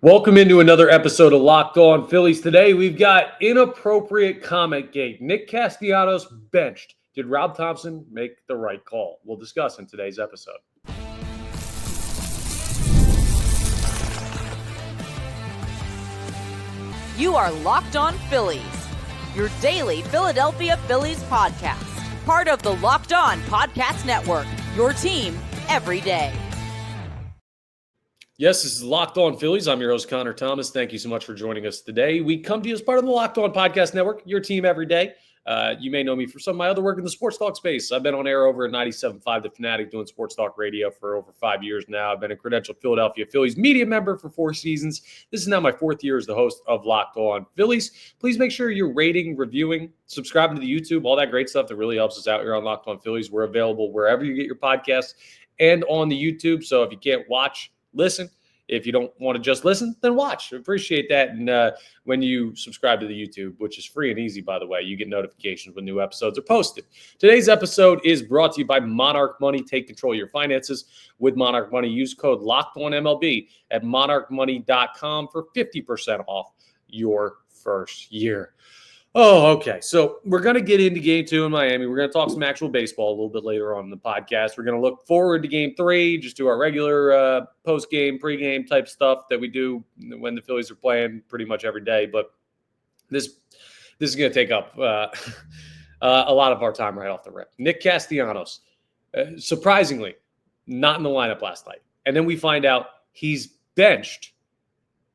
Welcome into another episode of Locked On Phillies. Today we've got inappropriate comment gate. Nick Castellanos benched. Did Rob Thomson make the right call? We'll discuss in today's episode. You are Locked On Phillies, your daily Philadelphia Phillies podcast. Part of the Locked On Podcast Network, your team every day. Yes, this is Locked On Phillies. I'm your host, Connor Thomas. Thank you so much for joining us today. We come to you as part of the Locked On Podcast Network, your team every day. You may know me for some of my other work in the sports talk space. I've been on air over at 97.5 The Fanatic doing sports talk radio for over 5 years now. I've been a credentialed Philadelphia Phillies media member for 4 seasons. This is now my 4th year as the host of Locked On Phillies. Please make sure you're rating, reviewing, subscribing to the YouTube, all that great stuff that really helps us out here on Locked On Phillies. We're available wherever you get your podcasts and on the YouTube. So if you can't watch, listen. If you don't want to just listen, then watch. I appreciate that. And when you subscribe to the YouTube, which is free and easy, by the way, you get notifications when new episodes are posted. Today's episode is brought to you by Monarch Money. Take control of your finances with Monarch Money. Use code LOCKEDONMLB at monarchmoney.com for 50% off your first year. Oh, okay. So we're going to get into Game 2 in Miami. We're going to talk some actual baseball a little bit later on in the podcast. We're going to look forward to Game 3, just do our regular post-game, pre-game type stuff that we do when the Phillies are playing pretty much every day. But this is going to take up a lot of our time right off the rip. Nick Castellanos, surprisingly, not in the lineup last night. And then we find out he's benched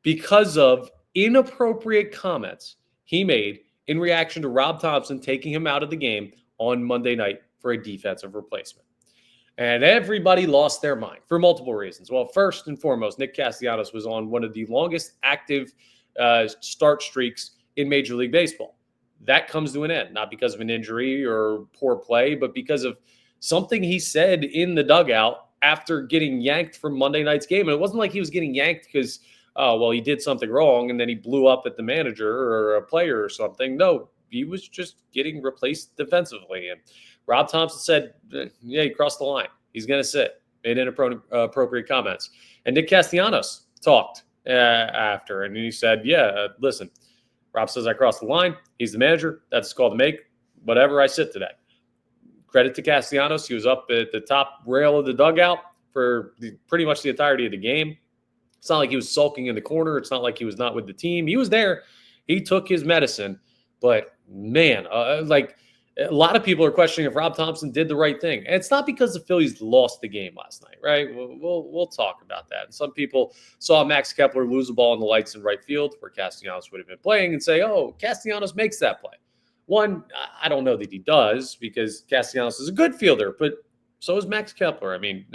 because of inappropriate comments he made in reaction to Rob Thomson taking him out of the game on Monday night for a defensive replacement. And everybody lost their mind for multiple reasons. Well, first and foremost, Nick Castellanos was on one of the longest active start streaks in Major League Baseball. That comes to an end, not because of an injury or poor play, but because of something he said in the dugout after getting yanked from Monday night's game. And it wasn't like he was getting yanked because he did something wrong and then he blew up at the manager or a player or something. No, he was just getting replaced defensively. And Rob Thomson said, he crossed the line. He's going to sit. Made inappropriate comments. And Nick Castellanos talked after, and he said, listen, Rob says I crossed the line. He's the manager. That's his call to make. Whatever, I sit today. Credit to Castellanos. He was up at the top rail of the dugout for pretty much the entirety of the game. It's not like he was sulking in the corner. It's not like he was not with the team. He was there. He took his medicine. But, man, a lot of people are questioning if Rob Thomson did the right thing. And it's not because the Phillies lost the game last night, right? We'll talk about that. And some people saw Max Kepler lose a ball in the lights in right field where Castellanos would have been playing and say, Castellanos makes that play. One, I don't know that he does because Castellanos is a good fielder, but so is Max Kepler. I mean,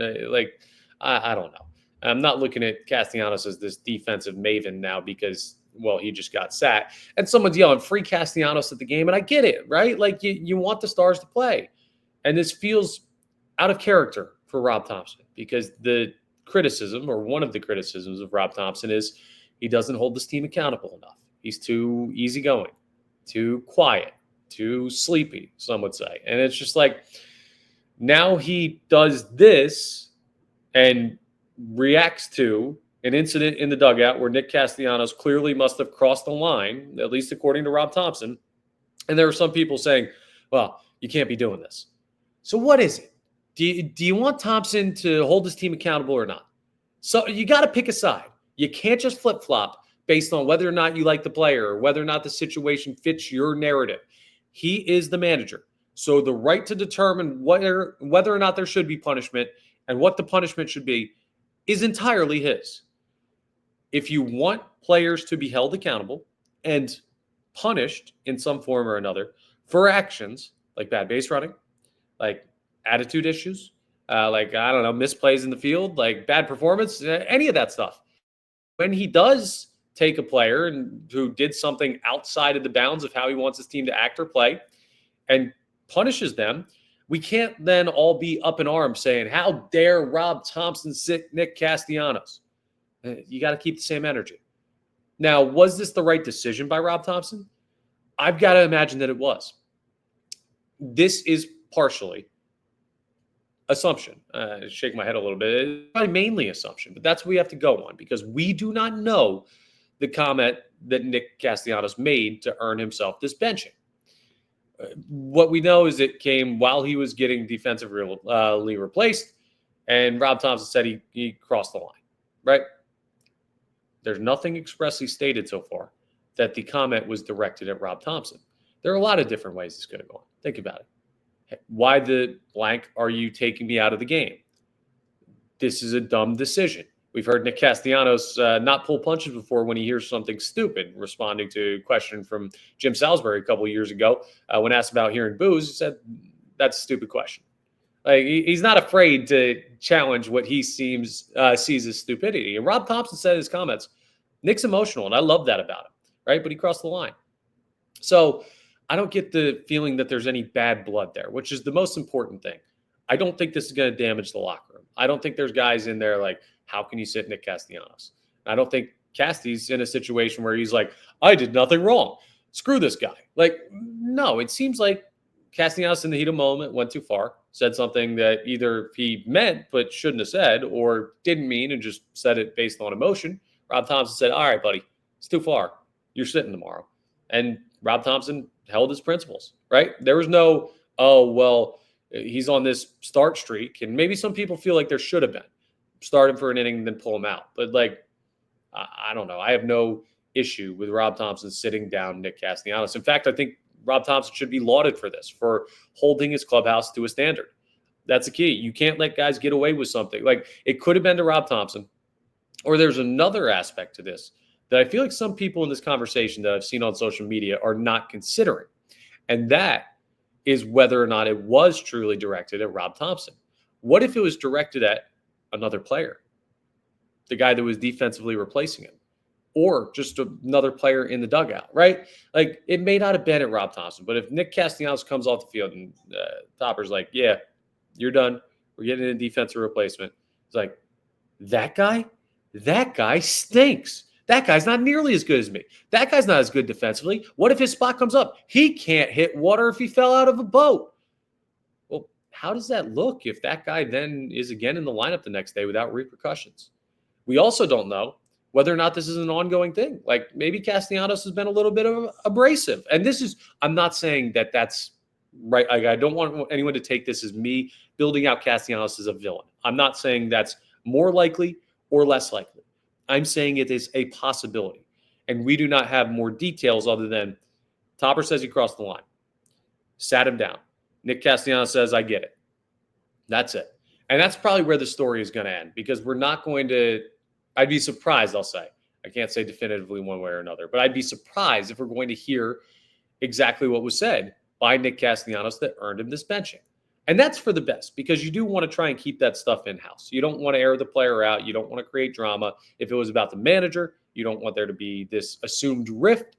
I don't know. I'm not looking at Castellanos as this defensive maven now because, he just got sat. And someone's yelling, free Castellanos at the game. And I get it, right? Like, you want the stars to play. And this feels out of character for Rob Thomson because the criticism, or one of the criticisms of Rob Thomson, is he doesn't hold this team accountable enough. He's too easygoing, too quiet, too sleepy, some would say. And it's just like, now he does this and reacts to an incident in the dugout where Nick Castellanos clearly must have crossed the line, at least according to Rob Thomson. And there are some people saying, well, you can't be doing this. So what is it? Do you want Thomson to hold his team accountable or not? So you got to pick a side. You can't just flip-flop based on whether or not you like the player or whether or not the situation fits your narrative. He is the manager. So the right to determine whether or not there should be punishment and what the punishment should be is entirely his. If you want players to be held accountable and punished in some form or another for actions like bad base running, like attitude issues, misplays in the field, like bad performance, any of that stuff. When he does take a player who did something outside of the bounds of how he wants his team to act or play and punishes them, we can't then all be up in arms saying, how dare Rob Thomson sit Nick Castellanos? You got to keep the same energy. Now, was this the right decision by Rob Thomson? I've got to imagine that it was. This is partially assumption. Shake my head a little bit. It's probably mainly assumption, but that's what we have to go on because we do not know the comment that Nick Castellanos made to earn himself this benching. What we know is it came while he was getting defensively replaced, and Rob Thomson said he crossed the line, right? There's nothing expressly stated so far that the comment was directed at Rob Thomson. There are a lot of different ways it's going to go on. Think about it. Why the blank are you taking me out of the game? This is a dumb decision. We've heard Nick Castellanos not pull punches before when he hears something stupid, responding to a question from Jim Salisbury a couple of years ago when asked about hearing boos. He said, that's a stupid question. Like he's not afraid to challenge what he sees as stupidity. And Rob Thomson said in his comments, Nick's emotional, and I love that about him, right? But he crossed the line. So I don't get the feeling that there's any bad blood there, which is the most important thing. I don't think this is going to damage the locker room. I don't think there's guys in there like, how can you sit Nick Castellanos? I don't think Casty's in a situation where he's like, I did nothing wrong. Screw this guy. Like, no, it seems like Castellanos in the heat of the moment went too far, said something that either he meant but shouldn't have said or didn't mean and just said it based on emotion. Rob Thomson said, all right, buddy, it's too far. You're sitting tomorrow. And Rob Thomson held his principles, right? There was no, oh, well, he's on this start streak. And maybe some people feel like there should have been. Start him for an inning, then pull him out. But, like, I don't know. I have no issue with Rob Thomson sitting down Nick Castellanos. In fact, I think Rob Thomson should be lauded for this, for holding his clubhouse to a standard. That's the key. You can't let guys get away with something. Like, it could have been to Rob Thomson. Or there's another aspect to this that I feel like some people in this conversation that I've seen on social media are not considering. And that is whether or not it was truly directed at Rob Thomson. What if it was directed at another player, the guy that was defensively replacing him, or just another player in the dugout, right? Like, it may not have been at Rob Thomson, but if Nick Castellanos comes off the field and Topper's like, yeah, you're done. We're getting a defensive replacement. It's like, that guy stinks. That guy's not nearly as good as me. That guy's not as good defensively. What if his spot comes up? He can't hit water if he fell out of a boat. Well, how does that look if that guy then is again in the lineup the next day without repercussions? We also don't know whether or not this is an ongoing thing. Like, maybe Castellanos has been a little bit of abrasive. And this is, I'm not saying that that's right. I don't want anyone to take this as me building out Castellanos as a villain. I'm not saying that's more likely or less likely. I'm saying it is a possibility. And we do not have more details other than Topper says he crossed the line. Sat him down. Nick Castellanos says, I get it. That's it. And that's probably where the story is going to end, because we're not going to, I'd be surprised, I'll say. I can't say definitively one way or another, but I'd be surprised if we're going to hear exactly what was said by Nick Castellanos that earned him this benching. And that's for the best, because you do want to try and keep that stuff in-house. You don't want to air the player out. You don't want to create drama. If it was about the manager, you don't want there to be this assumed rift.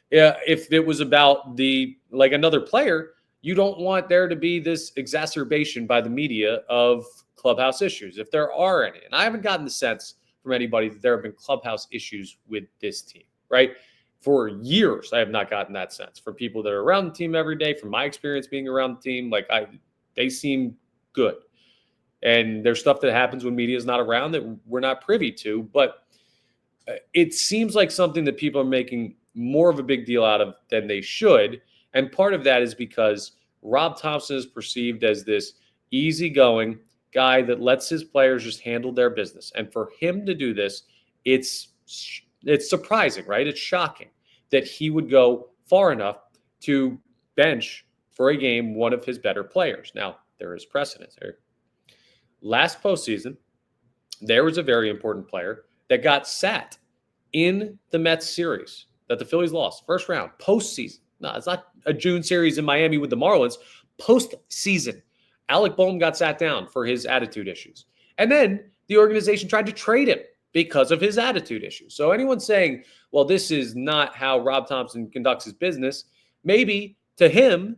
If it was about another player, you don't want there to be this exacerbation by the media of clubhouse issues, if there are any. And I haven't gotten the sense from anybody that there have been clubhouse issues with this team, right? For years, I have not gotten that sense from people that are around the team every day, from my experience being around the team. They seem good. And there's stuff that happens when media is not around that we're not privy to, but it seems like something that people are making more of a big deal out of than they should. And part of that is because Rob Thomson is perceived as this easygoing guy that lets his players just handle their business. And for him to do this, it's surprising, right? It's shocking that he would go far enough to bench for a game one of his better players. Now, there is precedent here. Last postseason, there was a very important player that got sat in the Mets series that the Phillies lost. First round, postseason. No, it's not a June series in Miami with the Marlins. Postseason. Alec Bohm got sat down for his attitude issues. And then the organization tried to trade him because of his attitude issues. So anyone saying, well, this is not how Rob Thomson conducts his business, maybe to him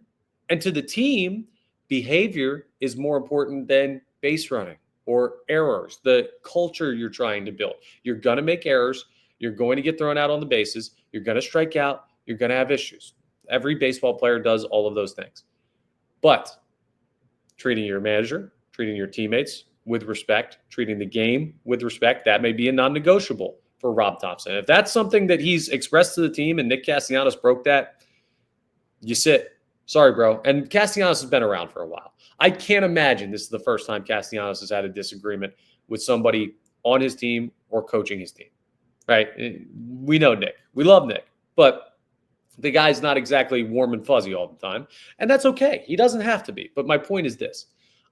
and to the team, behavior is more important than base running or errors, the culture you're trying to build. You're going to make errors. You're going to get thrown out on the bases. You're going to strike out. You're going to have issues. Every baseball player does all of those things. But treating your manager, treating your teammates with respect, treating the game with respect. That may be a non-negotiable for Rob Thomson. If that's something that he's expressed to the team and Nick Castellanos broke that, you sit. Sorry, bro. And Castellanos has been around for a while. I can't imagine this is the first time Castellanos has had a disagreement with somebody on his team or coaching his team, right? We know Nick. We love Nick. But the guy's not exactly warm and fuzzy all the time. And that's okay. He doesn't have to be. But my point is this.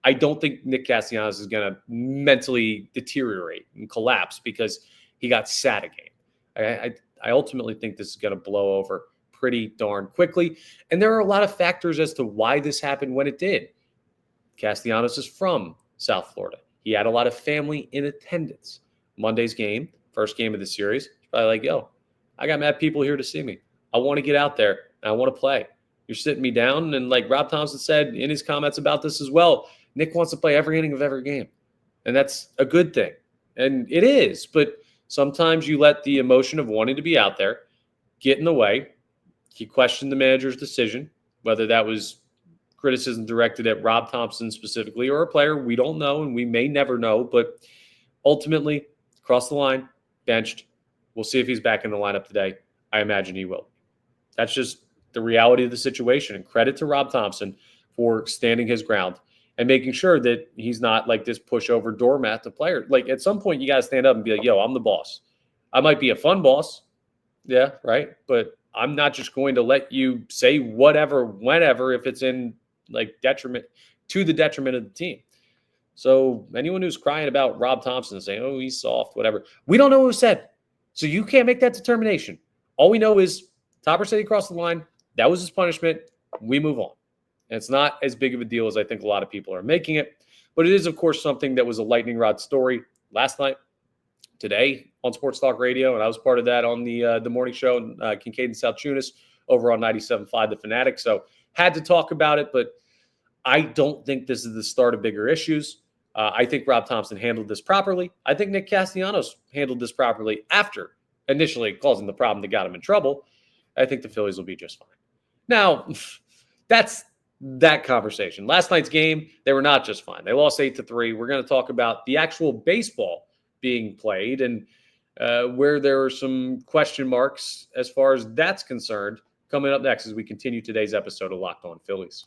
I don't think Nick Castellanos is going to mentally deteriorate and collapse because he got sat a game. I ultimately think this is going to blow over pretty darn quickly. And there are a lot of factors as to why this happened when it did. Castellanos is from South Florida. He had a lot of family in attendance. Monday's game, first game of the series, he's probably like, yo, I got mad people here to see me. I want to get out there and I want to play. You're sitting me down. And like Rob Thomson said in his comments about this as well, Nick wants to play every inning of every game. And that's a good thing. And it is. But sometimes you let the emotion of wanting to be out there get in the way. He questioned the manager's decision, whether that was criticism directed at Rob Thomson specifically or a player. We don't know, and we may never know. But ultimately, crossed the line, benched. We'll see if he's back in the lineup today. I imagine he will. That's just the reality of the situation. And credit to Rob Thomson for standing his ground and making sure that he's not like this pushover doormat to players. Like at some point, you got to stand up and be like, yo, I'm the boss. I might be a fun boss. Yeah, right. But I'm not just going to let you say whatever, whenever, if it's in like detriment to the detriment of the team. So anyone who's crying about Rob Thomson saying, oh, he's soft, whatever, we don't know who said. So you can't make that determination. All we know is Topper said he crossed the line. That was his punishment. We move on. And it's not as big of a deal as I think a lot of people are making it. But it is, of course, something that was a lightning rod story last night, today on Sports Talk Radio. And I was part of that on the morning show, Kincaid and South Tunis over on 97.5 The Fanatic. So had to talk about it. But I don't think this is the start of bigger issues. I think Rob Thomson handled this properly. I think Nick Castellanos handled this properly after initially causing the problem that got him in trouble. I think the Phillies will be just fine. Now, that's that conversation. Last night's game, they were not just fine. They lost 8-3. We're going to talk about the actual baseball being played and where there are some question marks as far as that's concerned coming up next as we continue today's episode of Locked On Phillies.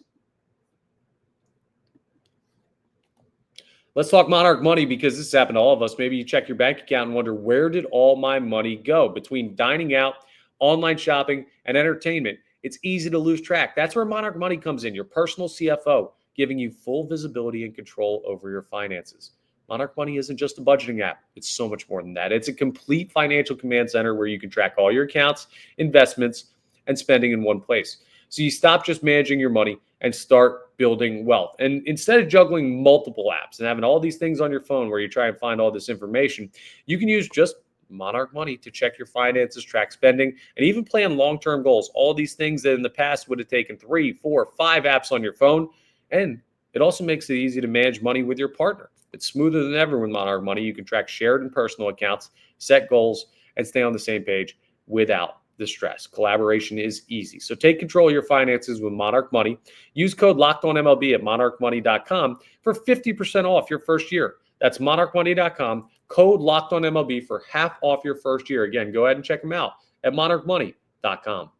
Let's talk Monarch Money because this has happened to all of us. Maybe you check your bank account and wonder, where did all my money go? Between dining out, online shopping, and entertainment, it's easy to lose track. That's where Monarch Money comes in, your personal CFO, giving you full visibility and control over your finances. Monarch Money isn't just a budgeting app. It's so much more than that. It's a complete financial command center where you can track all your accounts, investments, and spending in one place. So you stop just managing your money and start building wealth. And instead of juggling multiple apps and having all these things on your phone where you try and find all this information, you can use just Monarch Money to check your finances, track spending, and even plan long-term goals. All these things that in the past would have taken 3, 4, 5 apps on your phone. And it also makes it easy to manage money with your partner. It's smoother than ever with Monarch Money. You can track shared and personal accounts, set goals, and stay on the same page without the stress. Collaboration is easy. So take control of your finances with Monarch Money. Use code LOCKEDONMLB at monarchmoney.com for 50% off your first year. That's monarchmoney.com, code LOCKEDONMLB for half off your first year. Again, go ahead and check them out at monarchmoney.com.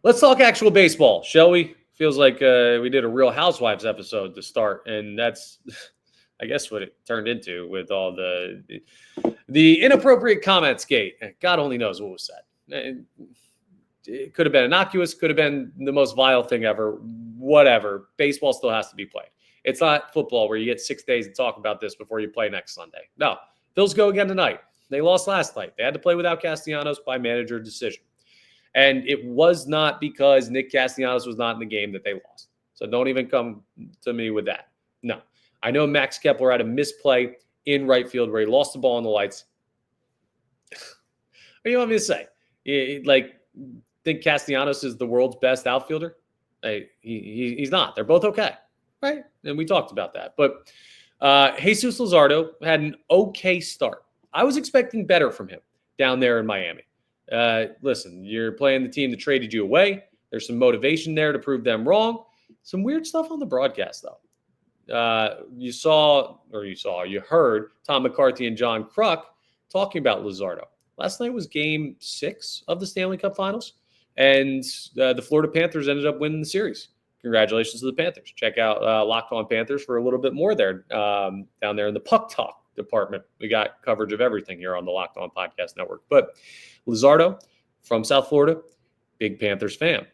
Let's talk actual baseball, shall we? Feels like we did a Real Housewives episode to start, and that's, I guess, what it turned into with all the inappropriate comments gate. God only knows what was said. It could have been innocuous, could have been the most vile thing ever, whatever. Baseball still has to be played. It's not football where you get 6 days to talk about this before you play next Sunday. No, Phillies go again tonight. They lost last night. They had to play without Castellanos by manager decision. And it was not because Nick Castellanos was not in the game that they lost. So don't even come to me with that. No. I know Max Kepler had a misplay in right field where he lost the ball on the lights. What do you want me to say? Think Castellanos is the world's best outfielder? He's not. They're both okay, right? And we talked about that. But Jesus Luzardo had an okay start. I was expecting better from him down there in Miami. Listen, you're playing the team that traded you away. There's some motivation there to prove them wrong. Some weird stuff on the broadcast, though. You heard Tom McCarthy and John Kruk talking about Luzardo. Last night was game 6 of the Stanley Cup Finals, and the Florida Panthers ended up winning the series. Congratulations to the Panthers. Check out Locked On Panthers for a little bit more there down there in the Puck Talk department. We got coverage of everything here on the Locked On Podcast Network. But Luzardo from South Florida, big Panthers fan.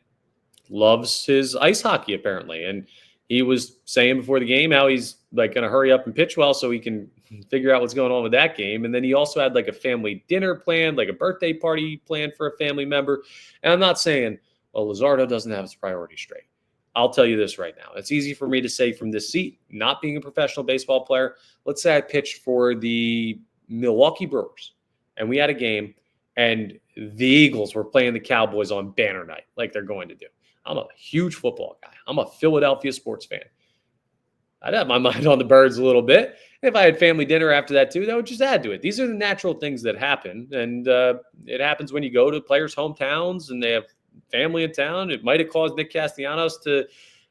Loves his ice hockey, apparently. And he was saying before the game how he's like going to hurry up and pitch well so he can figure out what's going on with that game. And then he also had like a family dinner planned, like a birthday party planned for a family member. And I'm not saying, well, Luzardo doesn't have his priorities straight. I'll tell you this right now. It's easy for me to say from this seat, not being a professional baseball player. Let's say I pitched for the Milwaukee Brewers and we had a game and the Eagles were playing the Cowboys on banner night like they're going to do. I'm a huge football guy. I'm a Philadelphia sports fan. I'd have my mind on the Birds a little bit. If I had family dinner after that too, that would just add to it. These are the natural things that happen. And it happens when you go to players' hometowns and they have family in town. It might have caused Nick Castellanos to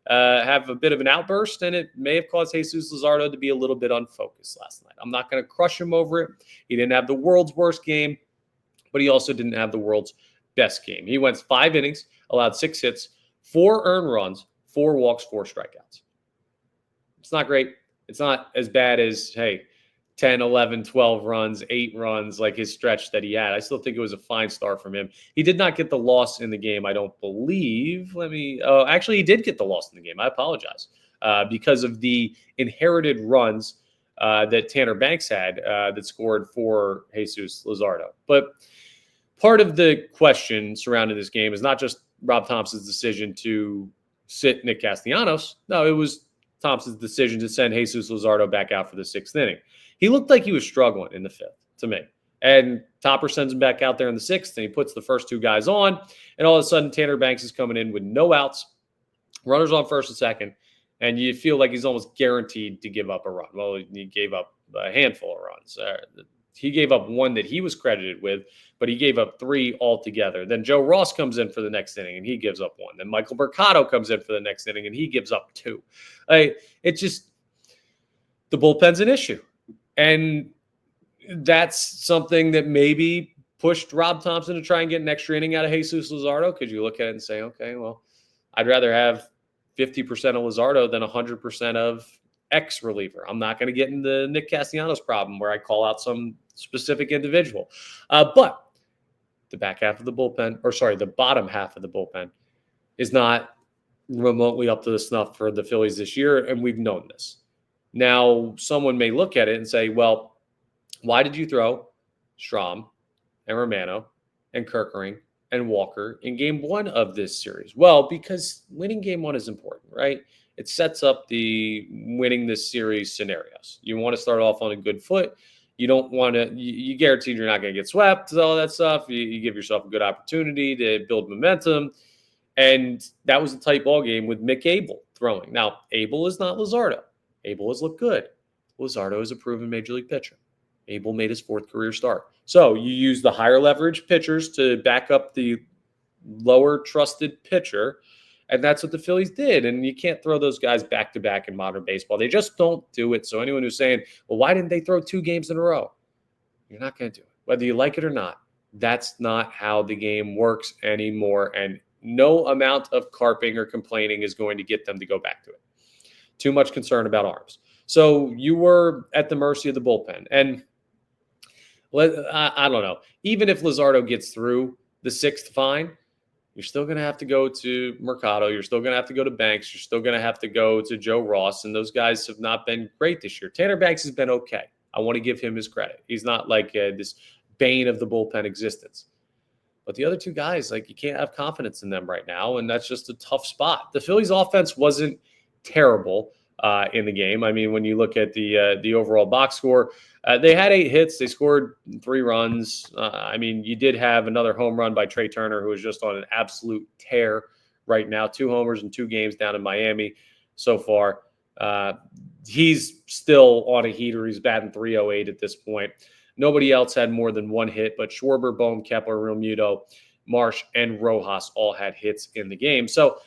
have a bit of an outburst, and it may have caused Jesus Luzardo to be a little bit unfocused last night. I'm not going to crush him over it. He didn't have the world's worst game, but he also didn't have the world's best game. He went 5 innings, allowed 6 hits, 4 earned runs, 4 walks, 4 strikeouts. It's not great. It's not as bad as, 10, 11, 12 runs, 8 runs, like his stretch that he had. I still think it was a fine start from him. He did not get the loss in the game, I don't believe. Actually, he did get the loss in the game. I apologize. Because of the inherited runs that Tanner Banks had that scored for Jesus Luzardo. But part of the question surrounding this game is not just Rob Thomson's decision to sit Nick Castellanos. No, it was Thomson's decision to send Jesus Luzardo back out for the 6th inning. He looked like he was struggling in the 5th to me. And Topper sends him back out there in the 6th, and he puts the first 2 guys on. And all of a sudden, Tanner Banks is coming in with no outs, runners on first and second, and you feel like he's almost guaranteed to give up a run. Well, he gave up a handful of runs. He gave up 1 that he was credited with, but he gave up 3 altogether. Then Joe Ross comes in for the next inning, and he gives up 1. Then Michael Mercado comes in for the next inning, and he gives up 2. The bullpen's an issue. And that's something that maybe pushed Rob Thomson to try and get an extra inning out of Jesus Luzardo, because you look at it and say, okay, well, I'd rather have 50% of Luzardo than 100% of X reliever. I'm not going to get into Nick Castellanos problem where I call out some specific individual. But the back half of the bullpen, the bottom half of the bullpen is not remotely up to the snuff for the Phillies this year, and we've known this. Now, someone may look at it and say, well, why did you throw Strahm and Romano and Kerkering and Walker in game 1 of this series? Well, because winning game 1 is important, right? It sets up the winning this series scenarios. You want to start off on a good foot. You don't want to, you guaranteed you're not going to get swept, all that stuff. You give yourself a good opportunity to build momentum. And that was a tight ball game with Mick Abel throwing. Now, Abel is not Luzardo. Abel has looked good. Luzardo is a proven major league pitcher. Abel made his 4th career start. So you use the higher leverage pitchers to back up the lower trusted pitcher. And that's what the Phillies did. And you can't throw those guys back to back in modern baseball. They just don't do it. So anyone who's saying, well, why didn't they throw 2 games in a row? You're not going to do it. Whether you like it or not, that's not how the game works anymore. And no amount of carping or complaining is going to get them to go back to it. Too much concern about arms. So you were at the mercy of the bullpen. And I don't know. Even if Luzardo gets through the 6th fine, you're still going to have to go to Mercado. You're still going to have to go to Banks. You're still going to have to go to Joe Ross. And those guys have not been great this year. Tanner Banks has been okay. I want to give him his credit. He's not like this bane of the bullpen existence. But the other 2 guys, you can't have confidence in them right now. And that's just a tough spot. The Phillies offense wasn't terrible in the game. I mean, when you look at the overall box score, they had 8 hits. They scored 3 runs. You did have another home run by Trey Turner, who is just on an absolute tear right now. 2 homers in 2 games down in Miami so far. He's still on a heater. He's batting .308 at this point. Nobody else had more than 1 hit, but Schwarber, Bohm, Kepler, Realmuto, Marsh, and Rojas all had hits in the game. So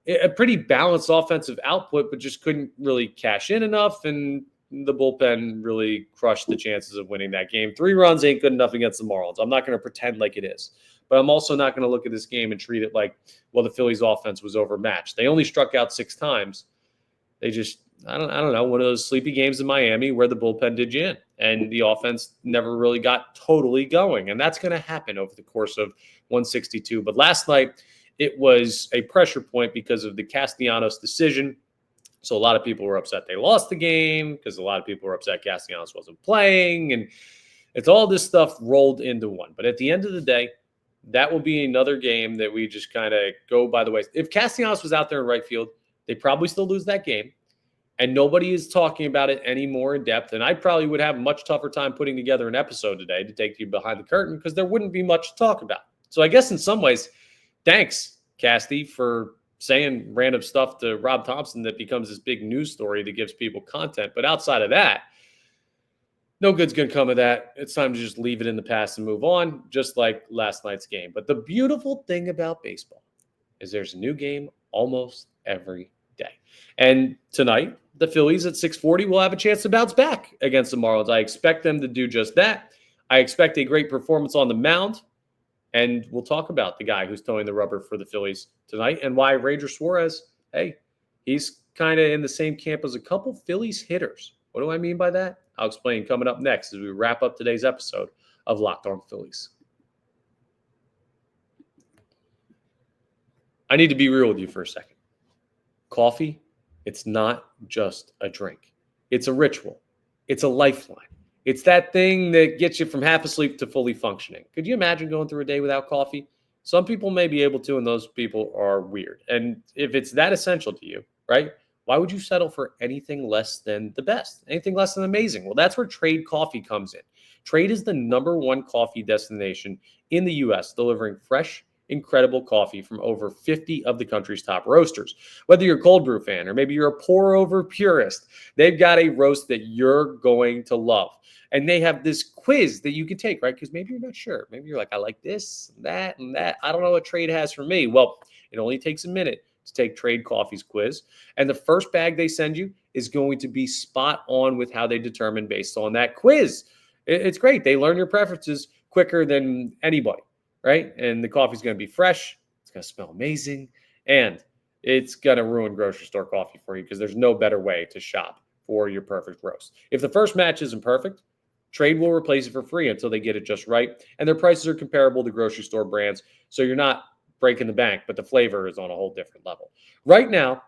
a pretty balanced offensive output, but just couldn't really cash in enough. And the bullpen really crushed the chances of winning that game. 3 runs ain't good enough against the Marlins. I'm not going to pretend like it is. But I'm also not going to look at this game and treat it like, well, the Phillies offense was overmatched. They only struck out 6 times. They just, I don't know, one of those sleepy games in Miami where the bullpen did you in. And the offense never really got totally going. And that's going to happen over the course of 162. But last night, it was a pressure point because of the Castellanos decision. So a lot of people were upset they lost the game because a lot of people were upset Castellanos wasn't playing. And it's all this stuff rolled into one. But at the end of the day, that will be another game that we just kind of go by the way. If Castellanos was out there in right field, they probably still lose that game. And nobody is talking about it any more in depth. And I probably would have a much tougher time putting together an episode today to take you behind the curtain because there wouldn't be much to talk about. So I guess in some ways, thanks, Casty, for saying random stuff to Rob Thomson that becomes this big news story that gives people content. But outside of that, no good's going to come of that. It's time to just leave it in the past and move on, just like last night's game. But the beautiful thing about baseball is there's a new game almost every day. And tonight, the Phillies at 6:40 will have a chance to bounce back against the Marlins. I expect them to do just that. I expect a great performance on the mound. And we'll talk about the guy who's towing the rubber for the Phillies tonight and why Ranger Suarez, hey, he's kind of in the same camp as a couple Phillies hitters. What do I mean by that? I'll explain coming up next as we wrap up today's episode of Locked On Phillies. I need to be real with you for a second. Coffee, it's not just a drink. It's a ritual. It's a lifeline. It's that thing that gets you from half asleep to fully functioning. Could you imagine going through a day without coffee? Some people may be able to, and those people are weird. And if it's that essential to you, right, why would you settle for anything less than the best, anything less than amazing? Well, that's where Trade Coffee comes in. Trade is the #1 coffee destination in the U.S., delivering fresh, incredible coffee from over 50 of the country's top roasters. Whether you're a cold brew fan or maybe you're a pour-over purist, they've got a roast that you're going to love. And they have this quiz that you can take, right? Because maybe you're not sure. Maybe you're like, I like this, that, and that. I don't know what Trade has for me. Well, it only takes a minute to take Trade Coffee's quiz. And the first bag they send you is going to be spot on with how they determine based on that quiz. It's great. They learn your preferences quicker than anybody, right? And the coffee's going to be fresh. It's going to smell amazing. And it's going to ruin grocery store coffee for you because there's no better way to shop for your perfect roast. If the first match isn't perfect, Trade will replace it for free until they get it just right. And their prices are comparable to grocery store brands. So you're not breaking the bank, but the flavor is on a whole different level. Right now,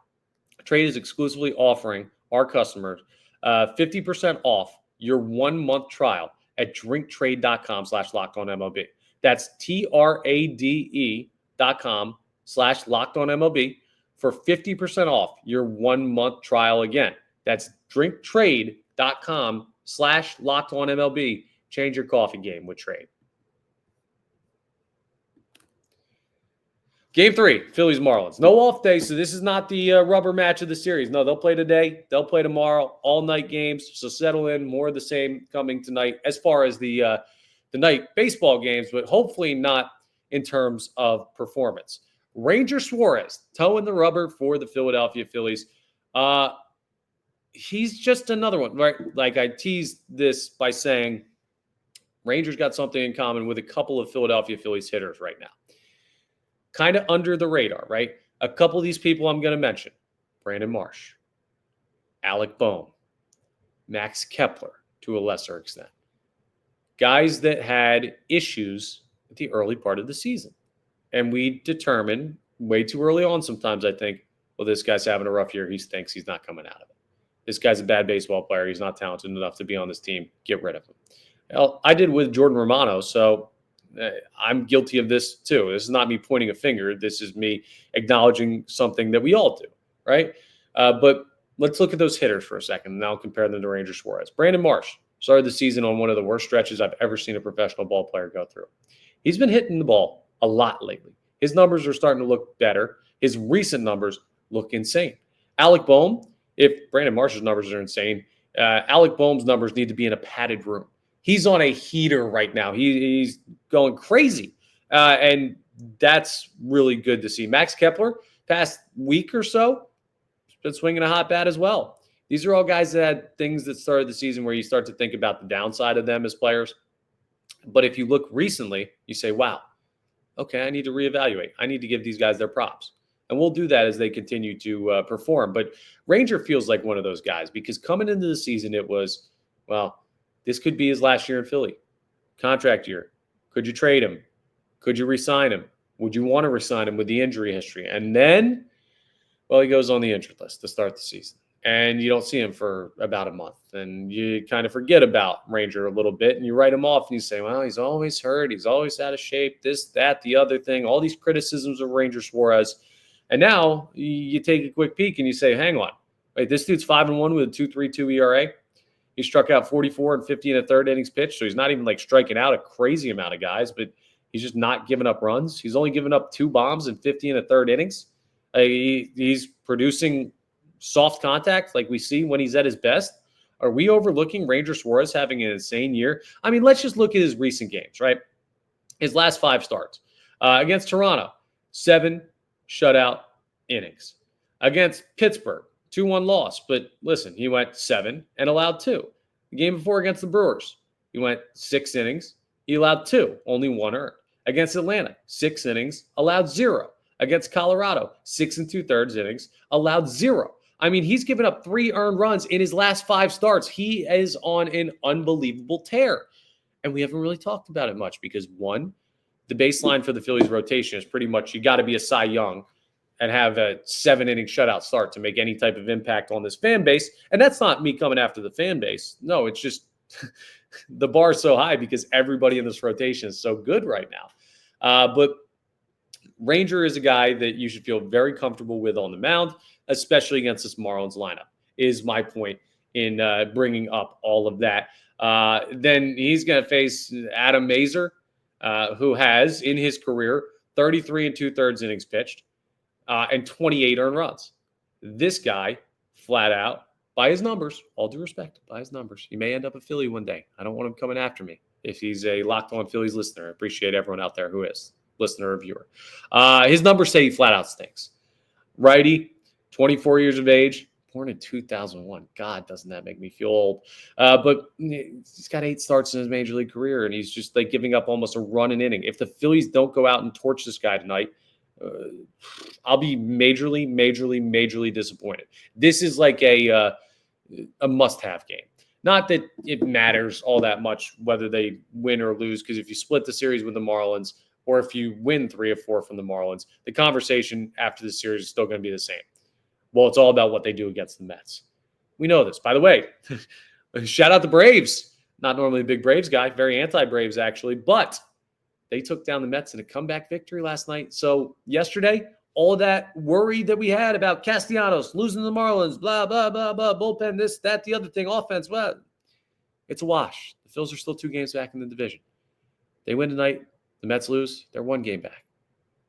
Trade is exclusively offering our customers 50% off your 1-month trial at drinktrade.com/lockedonmlb. That's TRADE.com/lockedonmlb for 50% off your 1-month trial again. That's drinktrade.com/lockedonmlb. Change your coffee game with Trade. Game 3, Phillies Marlins. No off day, so this is not the rubber match of the series. No, they'll play today. They'll play tomorrow. All night games. So settle in. More of the same coming tonight as far as the night baseball games, but hopefully not in terms of performance. Ranger Suarez towing the rubber for the Philadelphia Phillies. He's just another one, right? Like I teased this by saying Rangers got something in common with a couple of Philadelphia Phillies hitters right now. Kind of under the radar, right? A couple of these people I'm going to mention. Brandon Marsh, Alec Bohm, Max Kepler to a lesser extent. Guys that had issues at the early part of the season. And we determined way too early on sometimes, I think, well, this guy's having a rough year. He thinks he's not coming out of it. This guy's a bad baseball player. He's not talented enough to be on this team. Get rid of him. Well, I did with Jordan Romano, so I'm guilty of this too. This is not me pointing a finger. This is me acknowledging something that we all do, right? But let's look at those hitters for a second, and I'll compare them to Ranger Suarez. Brandon Marsh started the season on one of the worst stretches I've ever seen a professional ball player go through. He's been hitting the ball a lot lately. His numbers are starting to look better. His recent numbers look insane. Alec Bohm, if Brandon Marsh's numbers are insane, Alec Bohm's numbers need to be in a padded room. He's on a heater right now. He's going crazy. And that's really good to see. Max Kepler past week or so, he's been swinging a hot bat as well. These are all guys that had things that started the season where you start to think about the downside of them as players. But if you look recently, you say, wow, okay, I need to reevaluate. I need to give these guys their props. And we'll do that as they continue to perform. But Ranger feels like one of those guys because coming into the season, it was, well, this could be his last year in Philly. Contract year. Could you trade him? Could you re-sign him? Would you want to re-sign him with the injury history? And then, well, he goes on the injured list to start the season. And you don't see him for about a month. And you kind of forget about Ranger a little bit, and you write him off, and you say, well, he's always hurt. He's always out of shape, this, that, the other thing, all these criticisms of Ranger Suarez. And now you take a quick peek, and you say, hang on. Wait, this dude's 5-1 with a 2.32 ERA. He struck out 44 and 50 in a third innings pitch, so he's not even like striking out a crazy amount of guys, but he's just not giving up runs. He's only given up 2 bombs in 50 in a third innings. He's producing soft contact like we see when he's at his best. Are we overlooking Ranger Suarez having an insane year? I mean, let's just look at his recent games, right? His last 5 starts. Against Toronto, 7 shutout innings. Against Pittsburgh, 2-1 loss. But listen, he went 7 and allowed 2. The game before against the Brewers, he went 6 innings. He allowed 2, only 1 earned. Against Atlanta, 6 innings, allowed 0. Against Colorado, 6 2/3 innings, allowed 0. I mean, he's given up 3 earned runs in his last 5 starts. He is on an unbelievable tear. And we haven't really talked about it much because, one, the baseline for the Phillies rotation is pretty much you got to be a Cy Young and have a 7-inning shutout start to make any type of impact on this fan base. And that's not me coming after the fan base. No, it's just the bar is so high because everybody in this rotation is so good right now. But Ranger is a guy that you should feel very comfortable with on the mound, especially against this Marlins lineup, is my point in bringing up all of that. Then he's going to face Adam Mazur, who has, in his career, 33 2/3 innings pitched and 28 earned runs. This guy, flat out, by his numbers, all due respect, by his numbers, he may end up a Philly one day. I don't want him coming after me if he's a Locked On Phillies listener. I appreciate everyone out there who is, listener or viewer. His numbers say he flat out stinks. Righty, 24 years of age, born in 2001. God, doesn't that make me feel old? But he's got 8 starts in his major league career, and he's just like giving up almost a run an inning. If the Phillies don't go out and torch this guy tonight, I'll be majorly disappointed. This is like a must-have game. Not that it matters all that much whether they win or lose, because if you split the series with the Marlins or if you win 3 of 4 from the Marlins, the conversation after the series is still going to be the same. Well, it's all about what they do against the Mets. We know this. By the way, shout out the Braves. Not normally a big Braves guy, very anti-Braves actually, but they took down the Mets in a comeback victory last night. So yesterday, all of that worry that we had about Castellanos losing the Marlins, blah, blah, blah, blah, bullpen, this, that, the other thing, offense, blah, it's a wash. The Phils are still 2 games back in the division. They win tonight, the Mets lose, they're 1 game back.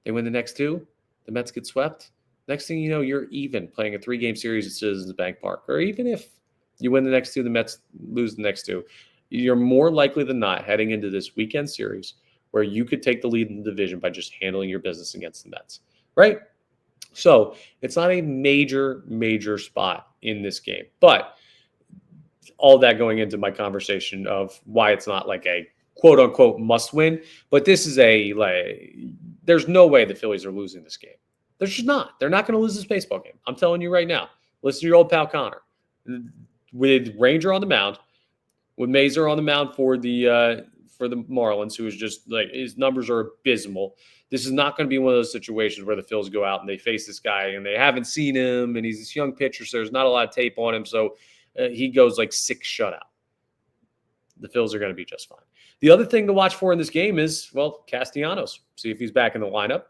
They win the next 2, the Mets get swept. Next thing you know, you're even playing a 3-game series at Citizens Bank Park. Or even if you win the next 2, the Mets lose the next 2, you're more likely than not heading into this weekend series where you could take the lead in the division by just handling your business against the Mets, right? So it's not a major spot in this game. But all that going into my conversation of why it's not like a quote-unquote must-win, but this is there's no way the Phillies are losing this game. They're just not. They're not going to lose this baseball game. I'm telling you right now. Listen to your old pal Connor. With Ranger on the mound, with Mazur on the mound for the Marlins, who is just like his numbers are abysmal. This is not going to be one of those situations where the Phils go out and they face this guy and they haven't seen him and he's this young pitcher, so there's not a lot of tape on him. So he goes like 6 shutout. The Phils are going to be just fine. The other thing to watch for in this game is, well, Castellanos. See if he's back in the lineup.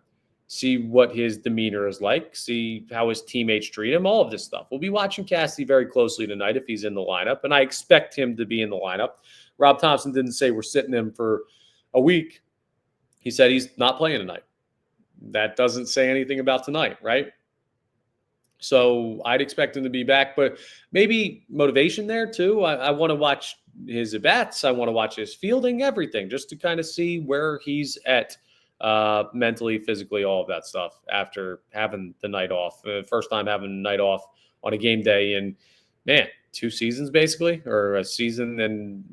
See what his demeanor is like. See how his teammates treat him. All of this stuff. We'll be watching Cassie very closely tonight if he's in the lineup, and I expect him to be in the lineup. Rob Thomson didn't say we're sitting him for a week. He said he's not playing tonight. That doesn't say anything about tonight, right? So I'd expect him to be back, but maybe motivation there too. I want to watch his at-bats. I want to watch his fielding, everything, just to kind of see where he's at mentally, physically, all of that stuff after having the night off. First time having a night off on a game day in, man, 2 seasons basically, or a season and,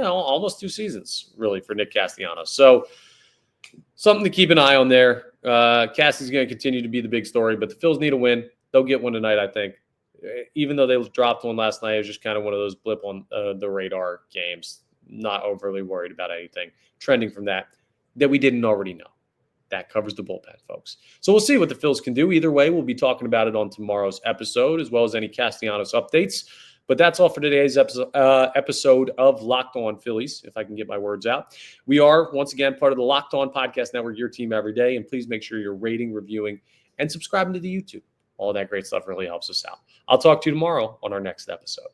almost 2 seasons really for Nick Castellanos. So something to keep an eye on there. Cassie's going to continue to be the big story, but the Phils need a win. They'll get one tonight, I think. Even though they dropped one last night, it was just kind of one of those blip on the radar games. Not overly worried about anything trending from that we didn't already know. That covers the bullpen, folks. So we'll see what the Phils can do. Either way, we'll be talking about it on tomorrow's episode, as well as any Castellanos updates. But that's all for today's episode of Locked On Phillies, if I can get my words out. We are, once again, part of the Locked On Podcast Network, your team every day. And please make sure you're rating, reviewing, and subscribing to the YouTube. All that great stuff really helps us out. I'll talk to you tomorrow on our next episode.